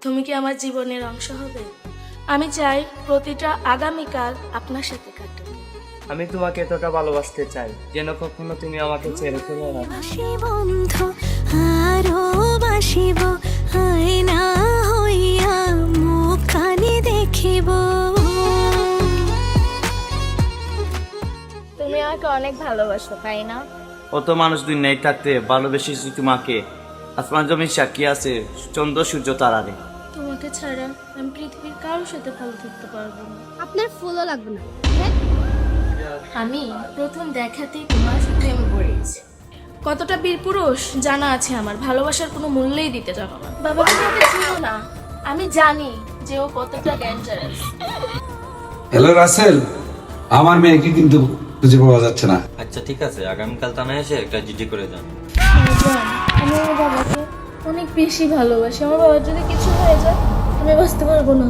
তুমি কি আমার জীবনের অংশ হবে? আমি চাই প্রতিটা আগামীকাল আপনার সাথে কাটুক। আমি তোমাকে এতটা ভালোবাসতে চাই যেন কখনো তুমি আমাকে ছেড়ে চলে না। বাসি বন্ধ আরো বাসিব আয়না হইয়া মুখখানি দেখিব। তুমি আমাকে অনেক ভালোবাসো, তাই না? অত মানুষ দুনিয়ায় থাকতে ভালোবেসেছি তোমাকে। আসমান জমির সাক্ষী আছে, চন্দ্র সূর্য তারারে। তোমাকে ছাড়া আমি পৃথিবীর কারোর সাথে ভালো থাকতে পারবো না। আপনার ফুলও লাগবে না। আমি প্রথম দেখাতেই তোমার প্রেমে পড়ে গেছি। কতটা বীর পুরুষ জানা আছে আমার, ভালোবাসার কোনো মূল্যই দিতে জানো না। বাবা তোমাকে ছিল না, আমি জানি যে ও কতটা ডেঞ্জারাস। হ্যালো রাসেল, আমার মেয়েকে কিন্তু খুঁজে পাওয়া যাচ্ছে না। আচ্ছা ঠিক আছে, আগামীকাল থানায় এসে একটা জিডি করে যান। আমি আমার বাবাকে অনেক বেশি ভালোবাসি। আমার বাবার যদি কিছু হয়ে যায় আমি বাঁচতে পারবো না।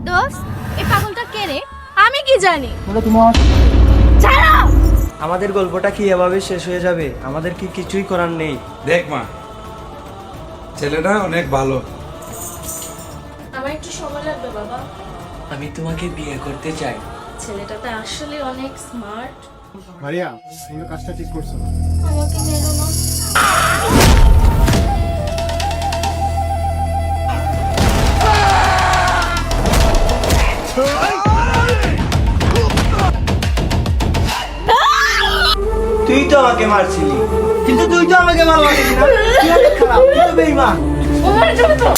দোস্ত, এই পাগলটা কে রে? আমি কি জানি? আমাদের গল্পটা কি এভাবে শেষ হয়ে যাবে? আমাদের কি কিছুই করার নেই? দেখ মা, ছেলেটা অনেক ভালো। আমার একটু সময় লাগবে বাবা। আমি তোমাকে বিয়ে করতে চাই। ছেলেটা তো আসলে অনেক স্মার্ট। মারিয়া, তুমি কাজটা ঠিক করছো না। আমাকে মেনো না। তুই তো আমাকে মারছিলি, কিন্তু তুই তো আমাকে ভালোবাসিস না। তুই অনেক খারাপ, তুই তো বেঈমান। ওর জন্য তো